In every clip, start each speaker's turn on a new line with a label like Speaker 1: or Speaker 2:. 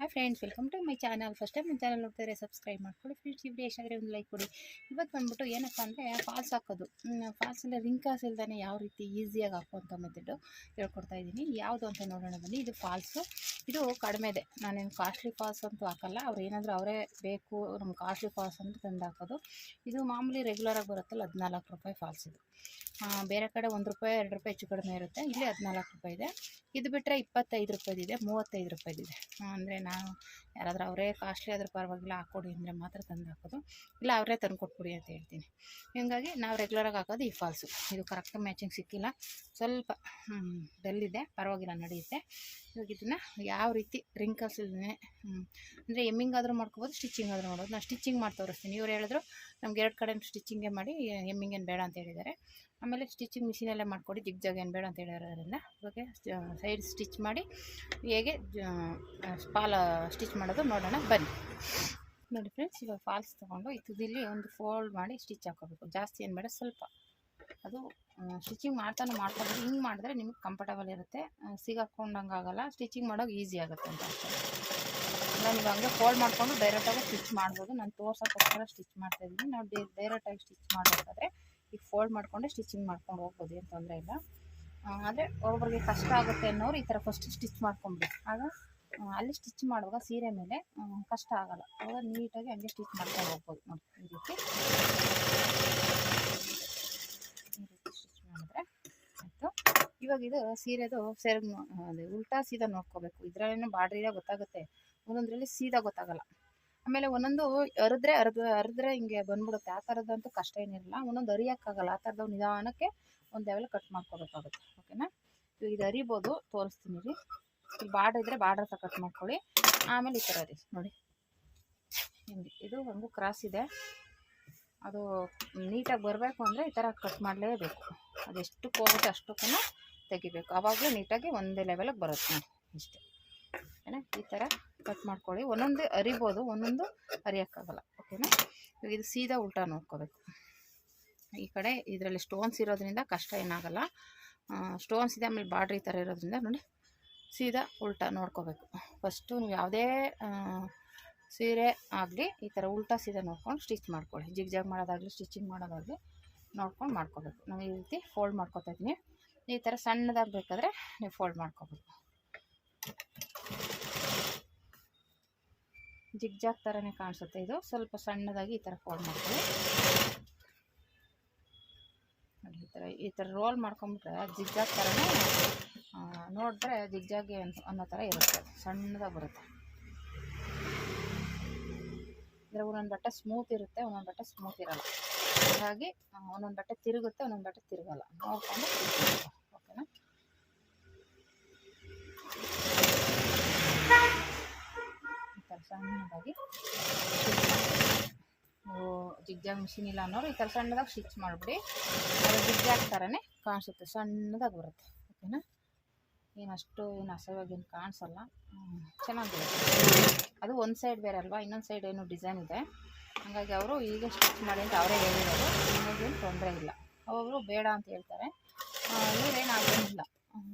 Speaker 1: Hi friends, welcome to my channel. First time ನನ್ನ channel ನೋಡ್ತಾರೆ subscribe ಮಾಡ್ಕೊಳ್ಳಿ friends. ಈ ವಿಡಿಯೋ ಇಷ್ಟ ಆದರೆ ಒಂದು ಲೈಕ್ ಕೊಡಿ. ಇವತ್ತು ಬಂದ್ಬಿಟ್ಟು ಏನಪ್ಪ ಅಂದರೆ ಫಾಲ್ಸ್ ಹಾಕೋದು. ಫಾಲ್ಸಲ್ಲಿ ರಿಂಕಾಸ್ ಇಲ್ದೇ ಯಾವ ರೀತಿ ಈಸಿಯಾಗಿ ಹಾಕುವಂಥ ಮೆಥಡು ಹೇಳ್ಕೊಡ್ತಾ ಇದ್ದೀನಿ. ಯಾವುದು ಅಂತ ನೋಡೋಣ ಬನ್ನಿ. ಇದು ಫಾಲ್ಸು, ಇದು ಕಡಿಮೆ ಇದೆ. ನಾನೇನು ಕಾಸ್ಟ್ಲಿ ಫಾಲ್ಸ್ ಅಂತೂ ಹಾಕಲ್ಲ. ಅವ್ರು ಏನಾದರೂ ಅವರೇ ಬೇಕು ನಮ್ಮ ಕಾಸ್ಟ್ಲಿ ಫಾಲ್ಸ್ ಅಂತ ತಂದು ಹಾಕೋದು. ಇದು ಮಾಮೂಲಿ ರೆಗ್ಯುಲರಾಗಿ ಬರುತ್ತಲ್ಲ, 14 ರೂಪಾಯಿ ಫಾಲ್ಸ್ ಇದು. ಬೇರೆ ಕಡೆ 1 ರೂಪಾಯಿ 2 ರೂಪಾಯಿ ಹೆಚ್ಚು ಕಡಿಮೆ ಇರುತ್ತೆ. ಇಲ್ಲಿ 14 ರೂಪಾಯಿ ಇದೆ. ಇದು ಬಿಟ್ಟರೆ 25 ರೂಪಾಯಿದಿದೆ, 35 ರೂಪಾಯಿದಿದೆ. ಅಂದರೆ ನಾನು ಯಾರಾದರೂ ಅವರೇ ಕಾಸ್ಟ್ಲಿ ಆದರೂ ಪರವಾಗಿಲ್ಲ ಹಾಕ್ಕೊಡಿ ಅಂದರೆ ಮಾತ್ರ ತಂದು ಹಾಕೋದು, ಇಲ್ಲ ಅವರೇ ತಂದು ಕೊಟ್ಬಿಡಿ ಅಂತ ಹೇಳ್ತೀನಿ. ಹೀಗಾಗಿ ನಾವು ರೆಗ್ಯುಲರಾಗಿ ಹಾಕೋದು ಈ ಫಾಲ್ಸು. ಇದು ಕರೆಕ್ಟ್ ಮ್ಯಾಚಿಂಗ್ ಸಿಕ್ಕಿಲ್ಲ, ಸ್ವಲ್ಪ ಡಲ್ಲಿದೆ, ಪರವಾಗಿಲ್ಲ ನಡೆಯುತ್ತೆ. ಇವಾಗ ಇದನ್ನು ಯಾವ ರೀತಿ ರಿಂಕಲ್ಸ್ ಇಲ್ಲದೇ ಅಂದರೆ ಎಮ್ಮಿಂಗ್ ಆದರೂ ಮಾಡ್ಕೋಬೋದು, ಸ್ಟಿಚಿಂಗ್ ಆದರೂ ಮಾಡೋದು. ನಾನು ಸ್ಟಿಚಿಂಗ್ ಮಾಡಿ ತೋರಿಸ್ತೀನಿ. ಇವ್ರು ಹೇಳಿದ್ರು ನಮ್ಗೆ 2 ಕಡೆ ಸ್ಟಿಚಿಂಗೇ ಮಾಡಿ, ಎಮ್ಮಿಂಗ್ ಏನು ಬೇಡ ಅಂತ ಹೇಳಿದ್ದಾರೆ. ಆಮೇಲೆ ಸ್ಟಿಚಿಂಗ್ ಮಿಷಿನಲ್ಲೇ ಮಾಡಿಕೊಡಿ, ಜಿಗ್ಜಾಗ್ ಏನು ಬೇಡ ಅಂತ ಹೇಳಿರೋದ್ರಿಂದ ಇವಾಗ ಸೈಡ್ ಸ್ಟಿಚ್ ಮಾಡಿ ಹೇಗೆ ಪಾಲ ಸ್ಟಿಚ್ ಮಾಡೋದು ನೋಡೋಣ ಬನ್ನಿ. ನೋಡಿ ಫ್ರೆಂಡ್ಸ್, ಇವಾಗ ಫಾಲ್ಸ್ ತೊಗೊಂಡು ಈ ತುದಿಲಿ ಒಂದು ಫೋಲ್ಡ್ ಮಾಡಿ ಸ್ಟಿಚ್ ಹಾಕೋಬೇಕು. ಜಾಸ್ತಿ ಏನು ಬೇಡ, ಸ್ವಲ್ಪ. ಅದು ಸ್ಟಿಚಿಂಗ್ ಮಾಡ್ಕೊಬೋದು. ಹಿಂಗೆ ಮಾಡಿದ್ರೆ ನಿಮಗೆ ಕಂಫರ್ಟಬಲ್ ಇರುತ್ತೆ, ಸಿಗಾಕೊಂಡಂಗೆ ಆಗೋಲ್ಲ, ಸ್ಟಿಚಿಂಗ್ ಮಾಡೋಕೆ ಈಸಿ ಆಗುತ್ತೆ ಅಂತ ಅಷ್ಟೇ. ಇಲ್ಲ ನೀವು ಹಂಗೆ ಫೋಲ್ಡ್ ಮಾಡಿಕೊಂಡು ಡೈರೆಕ್ಟಾಗಿ ಸ್ಟಿಚ್ ಮಾಡ್ಬೋದು. ನಾನು ತೋರ್ಸೋಕ್ಕೋಸ್ಕರ ಸ್ಟಿಚ್ ಮಾಡ್ತಾಯಿದ್ದೀನಿ. ನಾವು ಡೈರೆಕ್ಟಾಗಿ ಸ್ಟಿಚ್ ಮಾಡಬೇಕಾದ್ರೆ ಈಗ ಫೋಲ್ಡ್ ಮಾಡಿಕೊಂಡೆ ಸ್ಟಿಚಿಂಗ್ ಮಾಡ್ಕೊಂಡು ಹೋಗ್ಬೋದು, ಏನು ತೊಂದರೆ ಇಲ್ಲ. ಆದರೆ ಒಬ್ಬೊಬ್ಬರಿಗೆ ಕಷ್ಟ ಆಗುತ್ತೆ ಅನ್ನೋರು ಈ ಥರ ಫಸ್ಟ್ ಸ್ಟಿಚ್ ಮಾಡ್ಕೊಂಬಿಡಿ. ಆಗ ಅಲ್ಲಿ ಸ್ಟಿಚ್ ಮಾಡುವಾಗ ಸೀರೆ ಮೇಲೆ ಕಷ್ಟ ಆಗೋಲ್ಲ. ಅವಾಗ ನೀಟಾಗಿ ಹಂಗೆ ಸ್ಟಿಚ್ ಮಾಡ್ಕೊಂಡು ಹೋಗ್ಬೋದು. ನೋಡಿ ಈ ರೀತಿ ಸ್ಟಿಚ್ ಮಾಡಿದ್ರೆ ಆಯಿತು. ಇವಾಗ ಇದು ಸೀರೆದು ಅದೇ ಉಲ್ಟಾ ಸೀದಾ ನೋಡ್ಕೋಬೇಕು. ಇದರಲ್ಲೇನೋ ಬಾರ್ಡ್ರಿದೆ ಗೊತ್ತಾಗುತ್ತೆ, ಒಂದೊಂದರಲ್ಲಿ ಸೀದಾ ಗೊತ್ತಾಗಲ್ಲ. ಆಮೇಲೆ ಒಂದೊಂದು ಹರಿದ್ರೆ ಹಿಂಗೆ ಬಂದ್ಬಿಡುತ್ತೆ. ಆ ಥರದ್ದಂತೂ ಕಷ್ಟ ಏನಿರಲ್ಲ. ಒಂದೊಂದು ಹರಿಯೋಕ್ಕಾಗಲ್ಲ. ಆ ಥರದ್ದು ನಿಧಾನಕ್ಕೆ ಒಂದು ಲೆವೆಲ್ ಕಟ್ ಮಾಡ್ಕೋಬೇಕಾಗುತ್ತೆ. ಓಕೆನಾ? ಇವಾಗ ಇದು ಹರಿಬೋದು, ತೋರಿಸ್ತೀನಿ ರೀ. ಇಲ್ಲಿ ಬಾರ್ಡ್ರ್ ಇದ್ದರೆ ಬಾರ್ಡ್ರ್ ಹತ್ರ ಕಟ್ ಮಾಡ್ಕೊಳ್ಳಿ. ಆಮೇಲೆ ಈ ಥರ ರೀ ನೋಡಿ, ಹಿಂಗೆ ಇದು ಒಂದು ಕ್ರಾಸ್ ಇದೆ. ಅದು ನೀಟಾಗಿ ಬರಬೇಕು ಅಂದರೆ ಈ ಥರ ಕಟ್ ಮಾಡಲೇಬೇಕು. ಅದೆಷ್ಟಕ್ಕೆ ಹೋಗುತ್ತೆ ಅಷ್ಟಕ್ಕೂ ತೆಗಿಬೇಕು. ಆವಾಗಲೂ ನೀಟಾಗಿ ಒಂದೇ ಲೆವೆಲಿಗೆ ಬರುತ್ತೆ ನೋಡಿ, ಇಷ್ಟೇ. ಓಕೆನಾ? ಈ ಥರ ಕಟ್ ಮಾಡ್ಕೊಳ್ಳಿ. ಒಂದೊಂದು ಹರಿಬೋದು, ಒಂದೊಂದು ಹರಿಯೋಕ್ಕಾಗಲ್ಲ. ಓಕೆನಾ? ಇದು ಸೀದಾ ಉಲ್ಟಾ ನೋಡ್ಕೋಬೇಕು. ಈ ಕಡೆ ಇದರಲ್ಲಿ ಸ್ಟೋನ್ಸ್ ಇರೋದ್ರಿಂದ ಕಷ್ಟ ಏನಾಗಲ್ಲ. ಸ್ಟೋನ್ಸ್ ಇದೆ, ಆಮೇಲೆ ಬಾರ್ಡ್ರ್ ಈ ಥರ ಇರೋದ್ರಿಂದ ನೋಡಿ ಸೀದಾ ಉಲ್ಟಾ ನೋಡ್ಕೋಬೇಕು. ಫಸ್ಟು ನೀವು ಯಾವುದೇ ಸೀರೆ ಆಗಲಿ ಈ ಥರ ಉಲ್ಟಾ ಸೀದಾ ನೋಡ್ಕೊಂಡು ಸ್ಟಿಚ್ ಮಾಡ್ಕೊಳ್ಳಿ. ಜಿಗ್ಜಾಗ್ ಮಾಡೋದಾಗಲಿ ಸ್ಟಿಚಿಂಗ್ ಮಾಡೋದಾಗಲಿ ನೋಡ್ಕೊಂಡು ಮಾಡ್ಕೋಬೇಕು. ನಾವು ಈ ರೀತಿ ಫೋಲ್ಡ್ ಮಾಡ್ಕೊತಾ ಇದ್ದೀನಿ. ಈ ಥರ ಸಣ್ಣದಾಗಿ ಬೇಕಾದರೆ ನೀವು ಫೋಲ್ಡ್ ಮಾಡ್ಕೋಬೇಕು. ಜಿಗ್ಜಾಗ್ ಥರನೇ ಕಾಣಿಸುತ್ತೆ. ಇದು ಸ್ವಲ್ಪ ಸಣ್ಣದಾಗಿ ಈ ಥರ ಫೋಲ್ಡ್ ಮಾಡ್ಕೊಳ್ಳಿ. ನೋಡಿ ಈ ಥರ ರೋಲ್ ಮಾಡ್ಕೊಂಬಿಟ್ರೆ ಜಿಗ್ಜಾಗ್ ಥರನೇ ನೋಡಿದ್ರೆ ಜಿಗ್ಜಾಗಿ ಅನ್ನೋ ಥರ ಇರುತ್ತೆ. ಸಣ್ಣದಾಗಿ ಬರುತ್ತೆ. ಇದರ ಒಂದೊಂದು ಬಟ್ಟೆ ಸ್ಮೂತ್ ಇರುತ್ತೆ, ಒಂದೊಂದು ಬಟ್ಟೆ ಸ್ಮೂತ್ ಇರಲ್ಲ. ಹಾಗಾಗಿ ಒಂದೊಂದು ಬಟ್ಟೆ ತಿರುಗುತ್ತೆ, ಒಂದೊಂದು ಬಟ್ಟೆ ತಿರುಗಲ್ಲ. ನೋಡಿಕೊಂಡು ಓಕೆನಾ? ಈ ಥರ ಸಣ್ಣದಾಗಿ ನೀವು ಜಿಗ್ಜಾಗ್ ಮಿಷಿನ್ ಇಲ್ಲ ಅನ್ನೋರು ಈ ಥರ ಸಣ್ಣದಾಗಿ ಸ್ಟಿಚ್ ಮಾಡಿಬಿಡಿ. ಅದು ಜಿಗ್ಜಾಗ್ ಥರನೇ ಕಾಣಿಸುತ್ತೆ, ಸಣ್ಣದಾಗಿ ಬರುತ್ತೆ. ಓಕೆನಾ? ಏನು ಅಸಹ್ಯವಾಗಿ ಏನು ಕಾಣಿಸಲ್ಲ, ಚೆನ್ನಾಗಿರುತ್ತೆ. ಅದು ಒಂದು ಸೈಡ್ ಬೇರೆ ಅಲ್ವಾ, ಇನ್ನೊಂದು ಸೈಡ್ ಏನು ಡಿಸೈನ್ ಇದೆ. ಹಾಗಾಗಿ ಅವರು ಈಗ ಸ್ಟಿಚ್ ಮಾಡಿ ಅಂತ ಅವರೇ ಹೇಳಿರೋದು. ನಿಮಗೇನು ತೊಂದರೆ ಇಲ್ಲ. ಒಬ್ಬೊಬ್ಬರು ಬೇಡ ಅಂತ ಹೇಳ್ತಾರೆ, ಇವರೇನು ಹಾಗೇನಿಲ್ಲ,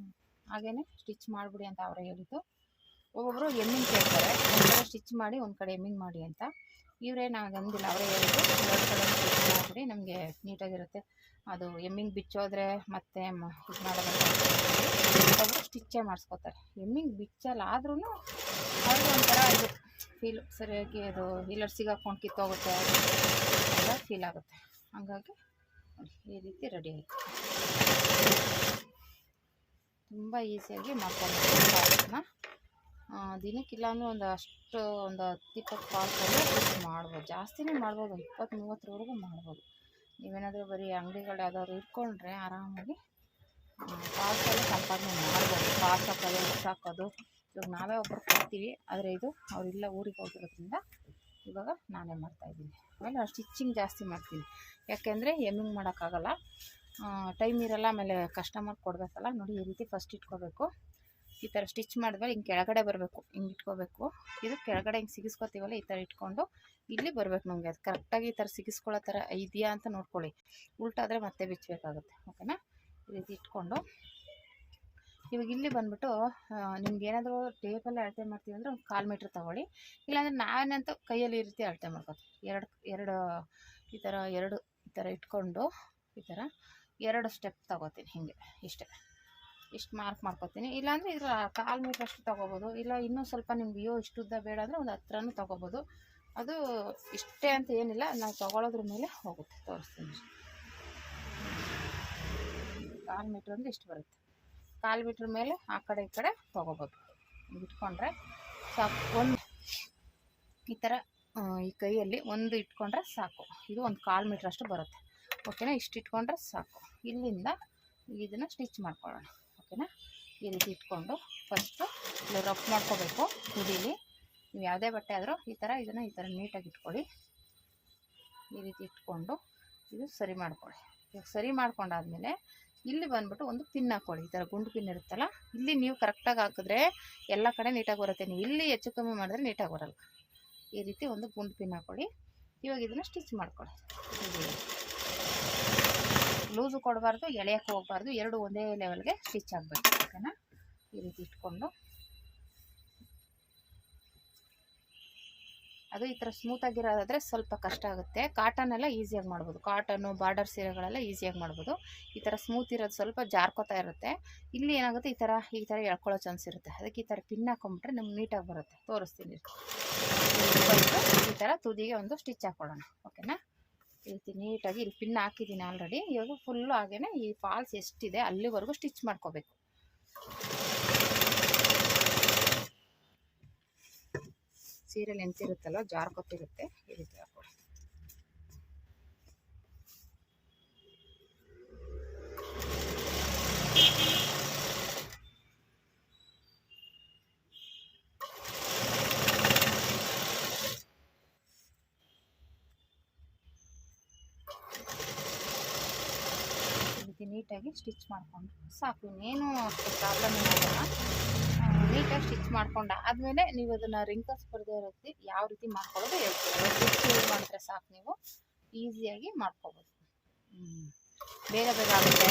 Speaker 1: ಹಾಗೇ ಸ್ಟಿಚ್ ಮಾಡಿಬಿಡಿ ಅಂತ ಅವರೇ ಹೇಳಿದ್ದು. ಒಬ್ಬೊಬ್ಬರು ಎಮ್ಮಿಂಗ್ ಕೇಳ್ತಾರೆ, ಒಂದು ಕಡೆ ಸ್ಟಿಚ್ ಮಾಡಿ ಒಂದು ಕಡೆ ಎಮ್ಮಿಂಗ್ ಮಾಡಿ ಅಂತ. ಇವರೇನು ಹಾಗಂದಿಲ್ಲ, ಅವರೇ ಹೇಳಿದ್ದು 2 ಕಡೆ ಸ್ಟಿಚ್ ಮಾಡಿಬಿಡಿ, ನಮಗೆ ನೀಟಾಗಿರುತ್ತೆ. ಅದು ಎಮ್ಮಿಂಗ್ ಬಿಚ್ಚೋದ್ರೆ ಮತ್ತೆ ಇದು ಮಾಡೋದಂತ ಒಬ್ಬರು ಸ್ಟಿಚ್ಚೇ ಮಾಡಿಸ್ಕೋತಾರೆ. ಎಮ್ಮಿಂಗ್ ಬಿಚ್ಚಲ್ಲ ಆದ್ರೂ ಅವ್ರಿಗೆ ಒಂಥರ ಇದು ಫೀಲು, ಸರಿಯಾಗಿ ಅದು ಇಲ್ಲರ್ ಸಿಗಾಕೊಂಡು ಕಿತ್ತೋಗುತ್ತೆ ಅಂತ ಫೀಲ್ ಆಗುತ್ತೆ. ಹಾಗಾಗಿ ಈ ರೀತಿ ರೆಡಿ ಆಯಿತು. ತುಂಬ ಈಸಿಯಾಗಿ ಮಾಡ್ಕೊಂಡು ದಿನಕ್ಕಿಲ್ಲ ಅಂದರೆ ಒಂದು 10-20 ಫಾಲ್ಸಲ್ಲಿ ಸ್ಟಿಚ್ ಮಾಡ್ಬೋದು. ಜಾಸ್ತಿನೇ ಮಾಡ್ಬೋದು, 20-30ವರೆಗೂ ಮಾಡ್ಬೋದು. ನೀವೇನಾದರೂ ಬರೀ ಅಂಗಡಿಗಳು ಯಾವ್ದಾದ್ರು ಇಟ್ಕೊಂಡ್ರೆ ಆರಾಮಾಗಿ ಫಾಲ್ಸಲ್ಲಿ ಸಂಪಾದನೆ ಮಾಡ್ಬೋದು. ಫಾಲ್ಸ್ ಹಾಕೋದು, ಹಾಕೋದು. ಇವಾಗ ನಾವೇ ಒಬ್ಬರು ಕೊಡ್ತೀವಿ, ಆದರೆ ಇದು ಅವರಿಲ್ಲ, ಊರಿಗೆ ಹೋಗಿರೋದ್ರಿಂದ ಇವಾಗ ನಾನೇ ಮಾಡ್ತಾಯಿದ್ದೀನಿ. ಆಮೇಲೆ ನಾನು ಸ್ಟಿಚಿಂಗ್ ಜಾಸ್ತಿ ಮಾಡ್ತೀನಿ, ಯಾಕೆಂದರೆ ಎಮ್ಮಿಂಗ್ ಮಾಡೋಕ್ಕಾಗಲ್ಲ, ಟೈಮ್ ಇರೋಲ್ಲ. ಆಮೇಲೆ ಕಸ್ಟಮರ್ ಕೊಡಬೇಕಲ್ಲ. ನೋಡಿ ಈ ರೀತಿ ಫಸ್ಟ್ ಇಟ್ಕೋಬೇಕು. ಈ ಥರ ಸ್ಟಿಚ್ ಮಾಡಿದ್ಮೇಲೆ ಹಿಂಗೆ ಕೆಳಗಡೆ ಬರಬೇಕು, ಹಿಂಗೆ ಇಟ್ಕೋಬೇಕು. ಇದು ಕೆಳಗಡೆ ಹಿಂಗೆ ಸಿಗಿಸ್ಕೊತೀವಲ್ಲ, ಈ ಥರ ಇಟ್ಕೊಂಡು ಇಲ್ಲಿ ಬರಬೇಕು. ನಮಗೆ ಅದು ಕರೆಕ್ಟಾಗಿ ಈ ಥರ ಸಿಗಿಸ್ಕೊಳ್ಳೋ ಥರ ಇದೆಯಾ ಅಂತ ನೋಡ್ಕೊಳ್ಳಿ. ಉಲ್ಟಾದರೆ ಮತ್ತೆ ಬಿಚ್ಚಬೇಕಾಗುತ್ತೆ. ಓಕೆನಾ? ಈ ರೀತಿ ಇಟ್ಕೊಂಡು ಇವಾಗ ಇಲ್ಲಿ ಬಂದ್ಬಿಟ್ಟು ನಿಮ್ಗೆ ಏನಾದರೂ ಟೇಪಲ್ಲಿ ಅಳತೆ ಮಾಡ್ತೀವಿ ಅಂದರೆ ಒಂದು 1/4 ಮೀಟ್ರ್ ತೊಗೊಳ್ಳಿ. ಇಲ್ಲಾಂದರೆ ನಾನಂತೂ ಕೈಯಲ್ಲಿ ಈ ರೀತಿ ಅಳತೆ ಮಾಡ್ಕೊತೀನಿ. ಎರಡು ಈ ಥರ ಇಟ್ಕೊಂಡು ಈ ಥರ 2 ಸ್ಟೆಪ್ ತೊಗೋತೀನಿ. ಹೀಗೆ ಇಷ್ಟು ಮಾರ್ಕ್ ಮಾಡ್ಕೊತೀನಿ. ಇಲ್ಲಾಂದರೆ ಇದ್ರ 1/4 ಮೀಟ್ರ್ ಅಷ್ಟು ತೊಗೋಬೋದು. ಇಲ್ಲ ಇನ್ನೂ ಸ್ವಲ್ಪ ನಿಮ್ಗೆ ಇಷ್ಟು ಉದ್ದ ಬೇಡ ಅಂದರೆ ಒಂದು 10 ತೊಗೋಬೋದು. ಅದು ಇಷ್ಟೇ ಅಂತ ಏನಿಲ್ಲ, ನಾವು ತೊಗೊಳೋದ್ರ ಮೇಲೆ ಹೋಗುತ್ತೆ. ತೋರಿಸ್ತೀನಿ. 1/4 ಮೀಟ್ರ್ ಅಂದರೆ ಇಷ್ಟು ಬರುತ್ತೆ. 1/4 ಮೀಟ್ರ್ ಮೇಲೆ ಆ ಕಡೆ ಈ ಕಡೆ ತೊಗೋಬೋದು. ಇಟ್ಕೊಂಡ್ರೆ ಸಾಕು. ಒಂದು ಈ ಥರ ಈ ಕೈಯಲ್ಲಿ ಒಂದು ಇಟ್ಕೊಂಡ್ರೆ ಸಾಕು. ಇದು ಒಂದು 1/4 ಮೀಟ್ರ್ ಅಷ್ಟು ಬರುತ್ತೆ. ಓಕೆನಾ? ಇಷ್ಟು ಇಟ್ಕೊಂಡ್ರೆ ಸಾಕು. ಇಲ್ಲಿಂದ ಇದನ್ನು ಸ್ಟಿಚ್ ಮಾಡ್ಕೊಳ್ಳೋಣ. ಓಕೆನಾ? ಈ ರೀತಿ ಇಟ್ಕೊಂಡು ಫಸ್ಟು ಇಲ್ಲಿ ರಫ್ ಮಾಡ್ಕೋಬೇಕು. ತುದಿಲಿ ನೀವು ಯಾವುದೇ ಬಟ್ಟೆ ಆದರೂ ಇದನ್ನು ಈ ಥರ ನೀಟಾಗಿ ಇಟ್ಕೊಳ್ಳಿ. ಈ ರೀತಿ ಇಟ್ಕೊಂಡು ಇದು ಸರಿ ಮಾಡ್ಕೊಳ್ಳಿ. ಇವಾಗ ಸರಿ ಮಾಡ್ಕೊಂಡಾದ್ಮೇಲೆ ಇಲ್ಲಿ ಬಂದ್ಬಿಟ್ಟು ಒಂದು ಪಿನ್ ಹಾಕ್ಕೊಳ್ಳಿ. ಈ ಥರ ಗುಂಡು ಪಿನ್ ಇರುತ್ತಲ್ಲ, ಇಲ್ಲಿ ನೀವು ಕರೆಕ್ಟಾಗಿ ಹಾಕಿದ್ರೆ ಎಲ್ಲ ಕಡೆ ನೀಟಾಗಿ ಬರುತ್ತೆ. ನೀವು ಇಲ್ಲಿ ಹೆಚ್ಚು ಕಮ್ಮಿ ಮಾಡಿದ್ರೆ ನೀಟಾಗಿ ಬರಲ್ಲ. ಈ ರೀತಿ ಒಂದು ಗುಂಡು ಪಿನ್ ಹಾಕ್ಕೊಳ್ಳಿ. ಇವಾಗ ಇದನ್ನು ಸ್ಟಿಚ್ ಮಾಡ್ಕೊಳ್ಳಿ. ಲೂಸು ಕೊಡಬಾರ್ದು, ಎಳೆಯೋಕ್ಕೆ ಹೋಗಬಾರ್ದು. ಎರಡು ಒಂದೇ ಲೆವೆಲ್ಗೆ ಸ್ಟಿಚ್ ಆಗಬೇಕು. ಓಕೆನಾ? ಈ ರೀತಿ ಇಟ್ಕೊಂಡು ಅದು ಈ ಥರ ಸ್ಮೂತಾಗಿರೋದಾದರೆ ಸ್ವಲ್ಪ ಕಷ್ಟ ಆಗುತ್ತೆ. ಕಾಟನ್ ಎಲ್ಲ ಈಸಿಯಾಗಿ ಮಾಡ್ಬೋದು. ಕಾಟನ್ನು ಬಾರ್ಡರ್ ಸೀರೆಗಳೆಲ್ಲ ಈಸಿಯಾಗಿ ಮಾಡ್ಬೋದು. ಈ ಥರ ಸ್ಮೂತ್ ಇರೋದು ಸ್ವಲ್ಪ ಜಾರ್ಕೋತಾ ಇರುತ್ತೆ. ಇಲ್ಲಿ ಏನಾಗುತ್ತೆ, ಈ ಥರ ಎಳ್ಕೊಳ್ಳೋ ಚಾನ್ಸ್ ಇರುತ್ತೆ. ಅದಕ್ಕೆ ಈ ಥರ ಪಿನ್ ಹಾಕೊಂಡ್ಬಿಟ್ರೆ ನಮ್ಗೆ ನೀಟಾಗಿ ಬರುತ್ತೆ. ತೋರಿಸ್ತೀನಿ. ಈ ಥರ ತುದಿಗೆ ಒಂದು ಸ್ಟಿಚ್ ಹಾಕ್ಕೊಳ್ಳೋಣ. ಓಕೆನಾ? ಈ ರೀತಿ ನೀಟಾಗಿ ಇಲ್ಲಿ ಪಿನ್ ಹಾಕಿದ್ದೀನಿ ಆಲ್ರೆಡಿ. ಇವಾಗ ಫುಲ್ಲು ಹಾಗೇ ಈ ಫಾಲ್ಸ್ ಎಷ್ಟಿದೆ ಅಲ್ಲಿವರೆಗೂ ಸ್ಟಿಚ್ ಮಾಡ್ಕೋಬೇಕು. ಸೀರೆಯಲ್ಲಿ ಎಂತಿರುತ್ತಲ್ಲ ಜಾರ್ಕೊತಿರುತ್ತೆ. ಈ ರೀತಿ ಹಾಕೊಳ್ಳಿ. ನೀಟಾಗಿ ಸ್ಟಿಚ್ ಮಾಡಿಕೊಂಡು ಸಾಕು. ಇನ್ನೇನು ಅಷ್ಟು ಪ್ರಾಬ್ಲಮ್ ಏನಾಗಲ್ಲ. ನೀಟಾಗಿ ಸ್ಟಿಚ್ ಮಾಡ್ಕೊಂಡು ಆದಮೇಲೆ ನೀವು ಅದನ್ನು ರಿಂಕಲ್ಸ್ ಬರದೇ ಇರುತ್ತೆ ಯಾವ ರೀತಿ ಮಾಡ್ಕೊಳ್ಳೋದು ಹೇಳ್ತೀವಿ. ಸ್ಟಿಚ್ ಮಾಡಿದ್ರೆ ಸಾಕು, ನೀವು ಈಸಿಯಾಗಿ ಮಾಡ್ಕೋಬೋದು. ಬೇಗ ಆಗುತ್ತೆ.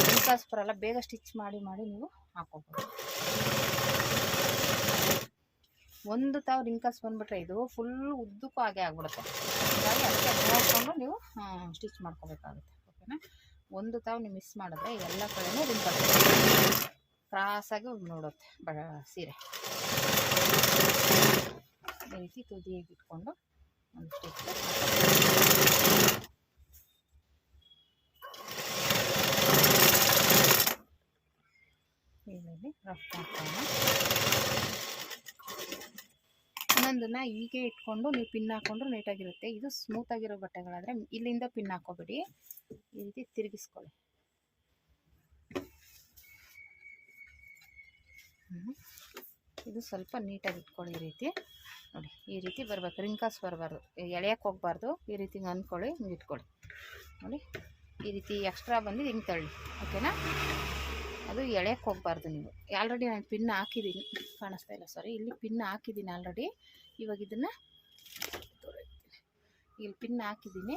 Speaker 1: ರಿಂಕಲ್ಸ್ ಬರಲ್ಲ. ಬೇಗ ಸ್ಟಿಚ್ ಮಾಡಿ ನೀವು ಹಾಕೋಬೋದು. ಒಂದು ತಾವು ರಿಂಕಲ್ಸ್ ಬಂದುಬಿಟ್ರೆ ಇದು ಫುಲ್ ಉದ್ದಕ್ಕೂ ಹಾಗೆ ಆಗ್ಬಿಡುತ್ತೆ. ಹಾಗಾಗಿ ಅದಕ್ಕೆ ನೋಡಿಕೊಂಡು ನೀವು ಸ್ಟಿಚ್ ಮಾಡ್ಕೋಬೇಕಾಗುತ್ತೆ. ಓಕೆನಾ? ಒಂದು ತಾವು ನೀವು ಮಿಸ್ ಮಾಡಿದ್ರೆ ಎಲ್ಲ ಕಡೆನೂ ರಿಂಕಲ್ಸ್ ಕ್ರಾಸಾಗಿ ನೋಡುತ್ತೆ ಸೀರೆ. ಈ ರೀತಿ ತುದಿಯಾಗಿ ಇಟ್ಕೊಂಡು ಒಂದು ಸ್ಟಿಚ್ ಇಲ್ಲಿ ರಫ್ ಮಾಡ್ಕೊಳ್ಳೋಣ. ಇನ್ನೊಂದನ್ನು ಹೀಗೆ ಇಟ್ಕೊಂಡು ನೀವು ಪಿನ್ ಹಾಕ್ಕೊಂಡ್ರು ನೀಟಾಗಿರುತ್ತೆ. ಇದು ಸ್ಮೂತಾಗಿರೋ ಬಟ್ಟೆಗಳಾದರೆ ಇಲ್ಲಿಂದ ಪಿನ್ ಹಾಕೋಬೇಡಿ. ಈ ರೀತಿ ತಿರುಗಿಸ್ಕೊಳ್ಳಿ. ಇದು ಸ್ವಲ್ಪ ನೀಟಾಗಿ ಇಟ್ಕೊಳ್ಳಿ. ಈ ರೀತಿ ನೋಡಿ, ಈ ರೀತಿ ಬರಬೇಕು. ರಿಂಕಲ್ಸ್ ಬರಬಾರ್ದು, ಎಳೆಯೋಕ್ಕೆ ಹೋಗಬಾರ್ದು. ಈ ರೀತಿ ಅಂದ್ಕೊಳ್ಳಿ, ಹಿಂಗೆ ಇಟ್ಕೊಳ್ಳಿ. ನೋಡಿ, ಈ ರೀತಿ ಎಕ್ಸ್ಟ್ರಾ ಬಂದು ಹಿಂಗೆ ತಳ್ಳಿ. ಓಕೆನಾ? ಅದು ಎಳೆಯೋಕ್ಕೆ ಹೋಗಬಾರ್ದು. ನೀವು ಆಲ್ರೆಡಿ ನಾನು ಪಿನ್ ಹಾಕಿದ್ದೀನಿ, ಕಾಣಿಸ್ತಾ ಇಲ್ಲ, ಸಾರಿ, ಇಲ್ಲಿ ಪಿನ್ ಹಾಕಿದ್ದೀನಿ ಆಲ್ರೆಡಿ. ಇವಾಗ ಇದನ್ನು ಇಲ್ಲಿ ಪಿನ್ ಹಾಕಿದ್ದೀನಿ.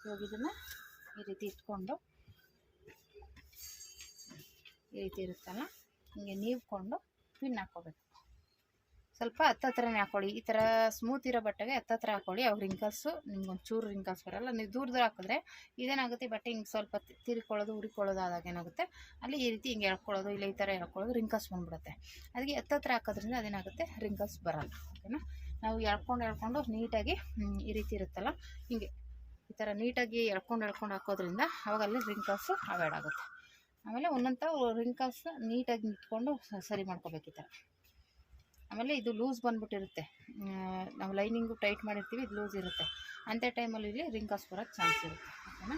Speaker 1: ಇವಾಗ ಇದನ್ನು ಈ ರೀತಿ ಇಟ್ಕೊಂಡು ಈ ರೀತಿ ಇರುತ್ತಲ್ಲ, ಹಿಂಗೆ ನೀವ್ಕೊಂಡು ಪಿನ್ ಹಾಕ್ಕೋಬೇಕು. ಸ್ವಲ್ಪ ಹತ್ತತ್ರನೇ ಹಾಕ್ಕೊಳ್ಳಿ. ಈ ಥರ ಸ್ಮೂತ್ ಇರೋ ಬಟ್ಟೆಗೆ ಹತ್ತತ್ರ ಹಾಕ್ಕೊಳ್ಳಿ. ಅವಾಗ ರಿಂಕಲ್ಸು ನಿಮ್ಗೊಂದು ಚೂರು ರಿಂಕಲ್ಸ್ ಬರೋಲ್ಲ. ನೀವು ದೂರ ಹಾಕಿದ್ರೆ ಇದೇನಾಗುತ್ತೆ, ಬಟ್ಟೆ ಹಿಂಗೆ ಸ್ವಲ್ಪ ತಿರ್ಕೊಳ್ಳೋದು ಉರಿಕೊಳ್ಳೋದು ಆದಾಗ ಏನಾಗುತ್ತೆ, ಅಲ್ಲಿ ಈ ರೀತಿ ಹಿಂಗೆ ಎಳ್ಕೊಳ್ಳೋದು, ಇಲ್ಲ ಈ ಥರ ಎಳ್ಕೊಳ್ಳೋದು, ರಿಂಕಲ್ಸ್ ಬಂದುಬಿಡುತ್ತೆ. ಅದಕ್ಕೆ ಹತ್ತತ್ರ ಹಾಕೋದ್ರಿಂದ ಅದೇನಾಗುತ್ತೆ, ರಿಂಕಲ್ಸ್ ಬರೋಲ್ಲ. ಓಕೆನಾ? ನಾವು ಎಳ್ಕೊಂಡು ನೀಟಾಗಿ ಈ ರೀತಿ ಇರುತ್ತಲ್ಲ, ಹಿಂಗೆ ಈ ಥರ ನೀಟಾಗಿ ಎಳ್ಕೊಂಡು ಹಾಕೋದ್ರಿಂದ ಅವಾಗ ಅಲ್ಲಿ ರಿಂಕಲ್ಸು ಅವಾಯ್ಡ್ ಆಗುತ್ತೆ. ಆಮೇಲೆ ಒಂದೊಂದು ರಿಂಕಲ್ಸ್ ನೀಟಾಗಿ ನಿಂತ್ಕೊಂಡು ಸರಿ ಮಾಡ್ಕೋಬೇಕು ಈ ಥರ. ಆಮೇಲೆ ಇದು ಲೂಸ್ ಬಂದುಬಿಟ್ಟಿರುತ್ತೆ, ನಾವು ಲೈನಿಂಗು ಟೈಟ್ ಮಾಡಿರ್ತೀವಿ, ಇದು ಲೂಸ್ ಇರುತ್ತೆ. ಅಂಥ ಟೈಮಲ್ಲಿ ಇಲ್ಲಿ ರಿಂಕಲ್ಸ್ ಬರೋಕ್ಕೆ ಚಾನ್ಸ್ ಇರುತ್ತೆ. ಓಕೆನಾ?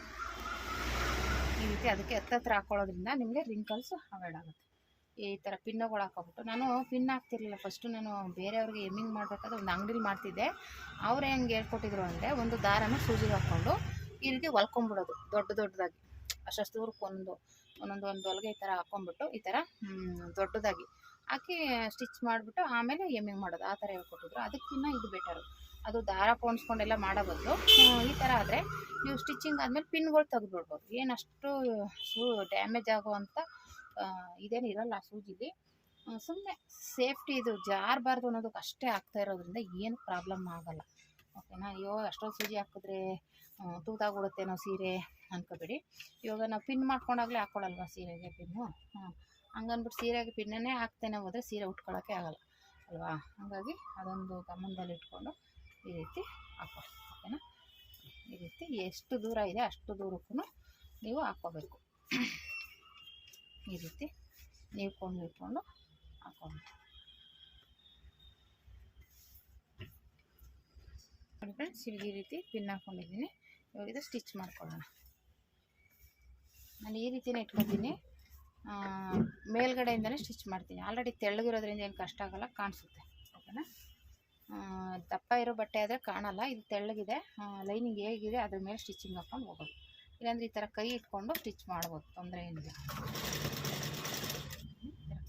Speaker 1: ಈ ರೀತಿ ಅದಕ್ಕೆ ಹತ್ತತ್ರ ಹಾಕ್ಕೊಳ್ಳೋದ್ರಿಂದ ನಿಮಗೆ ರಿಂಕಲ್ಸು ಅವಾಯ್ಡ್ ಆಗುತ್ತೆ. ಈ ಥರ ಪಿನ್ನುಗಳು ಹಾಕೋಬಿಟ್ಟು, ನಾನು ಪಿನ್ ಹಾಕ್ತಿರ್ಲಿಲ್ಲ ಫಸ್ಟು. ನಾನು ಬೇರೆಯವ್ರಿಗೆ ಎಮ್ಮಿಂಗ್ ಮಾಡಬೇಕಾದ್ರೆ ಒಂದು ಅಂಗಡಿಲಿ ಮಾಡ್ತಿದ್ದೆ. ಅವ್ರು ಹೆಂಗೆ ಹೇಳ್ಕೊಟ್ಟಿದ್ರು ಅಂದರೆ, ಒಂದು ದಾರನ ಸೂಜಿಗೆ ಹಾಕ್ಕೊಂಡು ಈ ರೀತಿ ಹೊಲ್ಕೊಂಬಿಡೋದು ದೊಡ್ಡದಾಗಿ. ಅಷ್ಟು ದೂರಕ್ಕೆ ಒಂದೊಂದು ಹೊಲಿಗೆ ಈ ಥರ ಹಾಕ್ಕೊಂಬಿಟ್ಟು ಈ ಥರ ದೊಡ್ಡದಾಗಿ ಹಾಕಿ ಸ್ಟಿಚ್ ಮಾಡಿಬಿಟ್ಟು ಆಮೇಲೆ ಎಮ್ಮಿಂಗ್ ಮಾಡೋದು, ಆ ಥರ ಹೇಳ್ಕೊಟ್ಟಿದ್ರು. ಅದಕ್ಕಿಂತ ಇದು ಬೆಟರು. ಅದು ದಾರ ಪೋಣಿಸ್ಕೊಂಡೆಲ್ಲ ಮಾಡೋ ಬದಲು ಈ ಥರ ಆದರೆ ನೀವು ಸ್ಟಿಚಿಂಗ್ ಆದಮೇಲೆ ಪಿನ್ಗಳು ತೆಗೆದುಬಿಡ್ಬೋದು. ಏನಷ್ಟು ಡ್ಯಾಮೇಜ್ ಆಗೋವಂಥ ಇದೇನು ಇರಲ್ಲ ಆ ಸೂಜಿಲಿ. ಸುಮ್ಮನೆ ಸೇಫ್ಟಿ ಇದು ಜಾರಬಾರ್ದು ಅನ್ನೋದಕ್ಕೆ ಅಷ್ಟೇ ಆಗ್ತಾ ಇರೋದ್ರಿಂದ ಏನು ಪ್ರಾಬ್ಲಮ್ ಆಗಲ್ಲ. ಓಕೆನಾ. ಅಯ್ಯೋ ಅಷ್ಟೊಂದು ಸೂಜಿ ಹಾಕಿದ್ರೆ ತೂತಾಗ್ಬಿಡುತ್ತೇನೋ ಸೀರೆ ಅನ್ಕೋಬೇಡಿ. ಇವಾಗ ನಾವು ಪಿನ್ ಮಾಡ್ಕೊಂಡಾಗಲೇ ಹಾಕ್ಕೊಳ್ಳಲ್ವ ಸೀರೆಗೆ ಪಿನ್ನು. ಹಂಗನ್ಬಿಟ್ಟು ಸೀರೆಗೆ ಪಿನ್ನನ್ನೇ ಹಾಕ್ತೇನೆ ಹೋದರೆ ಸೀರೆ ಉಟ್ಕೊಳ್ಳೋಕ್ಕೆ ಆಗಲ್ಲ ಅಲ್ವಾ. ಹಾಗಾಗಿ ಅದೊಂದು ಗಮನದಲ್ಲಿ ಇಟ್ಕೊಂಡು ಈ ರೀತಿ ಹಾಕೊಳ್ಳಿ. ಓಕೆನಾ. ಈ ರೀತಿ ಎಷ್ಟು ದೂರ ಇದೆ ಅಷ್ಟು ದೂರಕ್ಕೂ ನೀವು ಹಾಕ್ಕೋಬೇಕು. ಈ ರೀತಿ ನೀವ್ಕೊಂಡು ಇಟ್ಕೊಂಡು ಹಾಕೊಂಡು ನೋಡಿ ಫ್ರೆಂಡ್ಸ್. ಇವಾಗ ಈ ರೀತಿ ಪಿನ್ ಹಾಕ್ಕೊಂಡಿದ್ದೀನಿ. ಇವಾಗ ಇದು ಸ್ಟಿಚ್ ಮಾಡ್ಕೊಳ್ಳೋಣ. ನಾನು ಈ ರೀತಿನೇ ಇಟ್ಕೊತೀನಿ, ಮೇಲ್ಗಡೆಯಿಂದಲೇ ಸ್ಟಿಚ್ ಮಾಡ್ತೀನಿ. ಆಲ್ರೆಡಿ ತೆಳ್ಳಗಿರೋದ್ರಿಂದ ಏನು ಕಷ್ಟ ಆಗಲ್ಲ, ಕಾಣಿಸುತ್ತೆ. ಓಕೆನಾ. ದಪ್ಪ ಇರೋ ಬಟ್ಟೆ ಆದರೆ ಕಾಣಲ್ಲ. ಇದು ತೆಳ್ಳಗಿದೆ, ಲೈನಿಂಗ್ ಹೇಗಿದೆ ಅದ್ರ ಮೇಲೆ ಸ್ಟಿಚಿಂಗ್ ಹಾಕ್ಕೊಂಡು ಹೋಗೋದು. ಇಲ್ಲಾಂದರೆ ಈ ಥರ ಕೈ ಇಟ್ಕೊಂಡು ಸ್ಟಿಚ್ ಮಾಡ್ಬೋದು, ತೊಂದರೆ ಏನಿಲ್ಲ.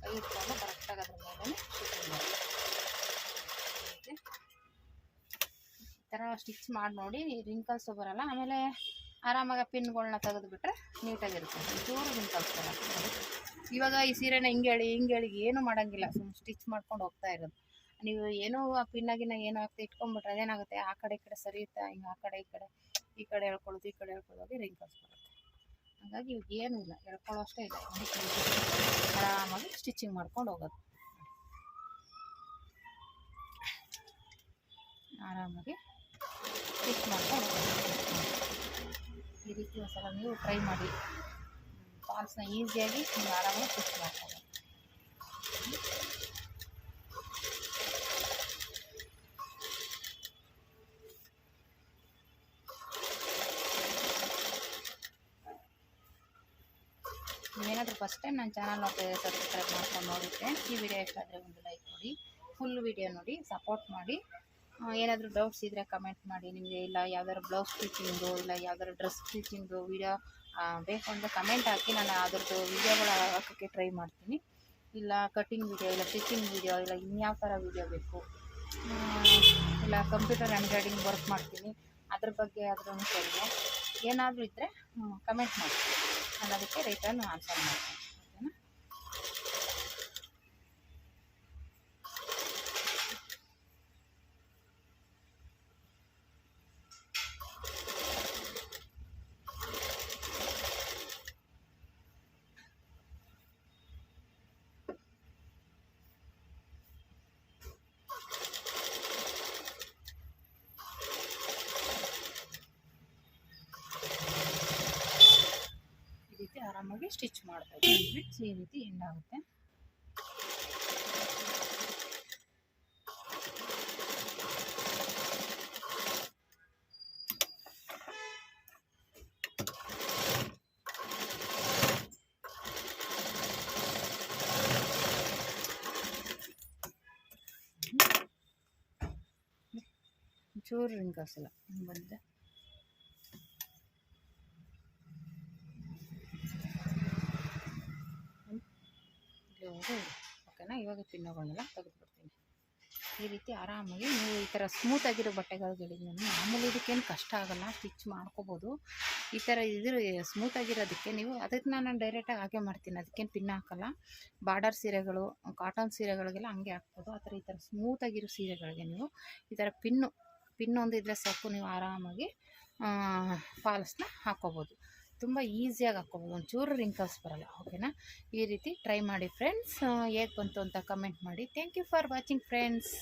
Speaker 1: ಕೈ ಇಟ್ಕೊಂಡು ಕರೆಕ್ಟಾಗಿ ಅದ್ರ ಮೇಲೆ ಸ್ಟಿಚಿಂಗ್ ಮಾಡೋದು. ಈ ಥರ ಸ್ಟಿಚ್ ಮಾಡಿ ನೋಡಿ, ರಿಂಕಲ್ಸು ಬರೋಲ್ಲ. ಆಮೇಲೆ ಆರಾಮಾಗಿ ಪಿನ್ಗಳನ್ನ ತೆಗೆದುಬಿಟ್ರೆ ನೀಟಾಗಿರುತ್ತೆ. ಚೂರು ರಿಂಕಲ್ಸ್ ಬರಲ್ಲ. ಇವಾಗ ಈ ಸೀರೆನ ಹಿಂಗೇಳಿ ಏನು ಮಾಡೋಂಗಿಲ್ಲ, ಸುಮ್ಮನೆ ಸ್ಟಿಚ್ ಮಾಡ್ಕೊಂಡು ಹೋಗ್ತಾ ಇರೋದು. ನೀವು ಏನೋ ಆ ಪಿನ್ನಾಗಿನ ಏನೋ ಆಗ್ತಾ ಇಟ್ಕೊಂಡ್ಬಿಟ್ರೆ ಅದೇನಾಗುತ್ತೆ, ಆ ಕಡೆ ಈ ಕಡೆ ಸರಿಯುತ್ತಾ, ಹಿಂಗೆ ಆ ಕಡೆ ಈ ಕಡೆ ಹೇಳ್ಕೊಳ್ಳೋದು, ಈ ಕಡೆ ಹೇಳ್ಕೊಳ್ಳೋದು, ರಿಂಕಲ್ಸ್ ಬರುತ್ತೆ. ಹಾಗಾಗಿ ಇವಾಗ ಏನೂ ಇಲ್ಲ, ಹೇಳ್ಕೊಳ್ಳೋ ಅಷ್ಟೇ ಇಲ್ಲ. ಆರಾಮಾಗಿ ಸ್ಟಿಚಿಂಗ್ ಮಾಡ್ಕೊಂಡು ಹೋಗೋದು. ಆರಾಮಾಗಿ ಸ್ಟಿಚ್ ಮಾಡ್ಕೊಂಡು ಹೋಗೋದು. ಈ ರೀತಿ ಒಂದ್ಸಲ ನೀವು ಟ್ರೈ ಮಾಡಿ. ಫಾಲ್ಸ್ನ ಈಸಿಯಾಗಿ ನೀವು ಆರಾಮಾಗಿ ಸ್ಟಿಚ್ ಮಾಡ್ಕೊಂಡು. ನೀವೇನಾದರೂ ಫಸ್ಟ್ ಟೈಮ್ ನನ್ನ ಚಾನಲ್ ನೋಡ್ತಿದ್ದರೆ ಸಬ್ಸ್ಕ್ರೈಬ್ ಮಾಡ್ಕೊಂಡು ನೋಡಿ ಫ್ರೆಂಡ್ಸ್. ಈ ವಿಡಿಯೋ ಇಷ್ಟ ಆದರೆ ಒಂದು ಲೈಕ್ ಕೊಡಿ, ಫುಲ್ ವಿಡಿಯೋ ನೋಡಿ ಸಪೋರ್ಟ್ ಮಾಡಿ. ಏನಾದರೂ ಡೌಟ್ಸ್ ಇದ್ದರೆ ಕಮೆಂಟ್ ಮಾಡಿ. ನಿಮಗೆ ಇಲ್ಲ ಯಾವ್ದಾದ್ರು ಬ್ಲೌಸ್ ಸ್ಟಿಚಿಂಗು, ಇಲ್ಲ ಯಾವ್ದಾದ್ರು ಡ್ರೆಸ್ ಸ್ಟಿಚಿಂಗು ವಿಡಿಯೋ ಬೇಕು ಅಂದರೆ ಕಮೆಂಟ್ ಹಾಕಿ, ನಾನು ಅದರದ್ದು ವಿಡಿಯೋಗಳ ಹಾಕೋಕ್ಕೆ ಟ್ರೈ ಮಾಡ್ತೀನಿ. ಇಲ್ಲ ಕಟ್ಟಿಂಗ್ ವಿಡಿಯೋ, ಇಲ್ಲ ಸ್ಟಿಚಿಂಗ್ ವಿಡಿಯೋ, ಇಲ್ಲ ಇನ್ಯಾವ ಥರ ವಿಡಿಯೋ ಬೇಕು, ಇಲ್ಲ ಕಂಪ್ಯೂಟರ್ ಎಂಬ್ರಾಯ್ಡಿಂಗ್ ವರ್ಕ್ ಮಾಡ್ತೀನಿ ಅದ್ರ ಬಗ್ಗೆ ಆದ್ರೂ ಕೇಳಿದೆ. ಏನಾದರೂ ಇದ್ದರೆ ಕಮೆಂಟ್ ಮಾಡಿ, ನಾನು ಅದಕ್ಕೆ ರಿಟರ್ನ್ ಆನ್ಸರ್ ಮಾಡ್ತೀನಿ. ಓಕೆನಾ. ಆರಾಮಾಗಿ ಸ್ಟಿಚ್ ಮಾಡ್ಬೋದು. ಈ ರೀತಿ ಎಂಡ್ ಆಗುತ್ತೆ. ಚೂರು ರಿಂಕಲ್ಸ್ ಇಲ್ಲ ಬಂದಿದೆ. ಓಕೆನಾ. ಇವಾಗ ಪಿನ್ನುಗಳನ್ನೆಲ್ಲ ತೆಗೆದುಬಿಡ್ತೀನಿ. ಈ ರೀತಿ ಆರಾಮಾಗಿ ನೀವು ಈ ಥರ ಸ್ಮೂತಾಗಿರೋ ಬಟ್ಟೆಗಳಿಗೆ ನಾನು ಮಾಮೂಲಿ ಇದಕ್ಕೇನು ಕಷ್ಟ ಆಗೋಲ್ಲ, ಸ್ಟಿಚ್ ಮಾಡ್ಕೋಬೋದು. ಈ ಥರ ಇದ್ರ ಸ್ಮೂತಾಗಿರೋದಕ್ಕೆ ನೀವು ಅದಕ್ಕೆ ನಾನು ಡೈರೆಕ್ಟಾಗಿ ಹಾಗೆ ಮಾಡ್ತೀನಿ, ಅದಕ್ಕೇನು ಪಿನ್ ಹಾಕೋಲ್ಲ. ಬಾರ್ಡರ್ ಸೀರೆಗಳು, ಕಾಟನ್ ಸೀರೆಗಳಿಗೆಲ್ಲ ಹಂಗೆ ಹಾಕ್ಬೋದು. ಆ ಥರ ಈ ಥರ ಸ್ಮೂತಾಗಿರೋ ಸೀರೆಗಳಿಗೆ ನೀವು ಈ ಥರ ಪಿನ್ನು ಒಂದು ಇದ್ದರೆ ಸಾಕು, ನೀವು ಆರಾಮಾಗಿ ಫಾಲ್ಸ್ನ ಹಾಕ್ಕೋಬೋದು. ತುಂಬ ಈಸಿಯಾಗಿ ಹಾಕ್ಕೋಬೋದು, ಒಂಚೂರು ರಿಂಕಲ್ಸ್ ಬರೋಲ್ಲ. ಓಕೆನಾ. ಈ ರೀತಿ ಟ್ರೈ ಮಾಡಿ ಫ್ರೆಂಡ್ಸ್. ಹೇಗೆ ಬಂತು ಅಂತ ಕಮೆಂಟ್ ಮಾಡಿ. Thank you for watching friends.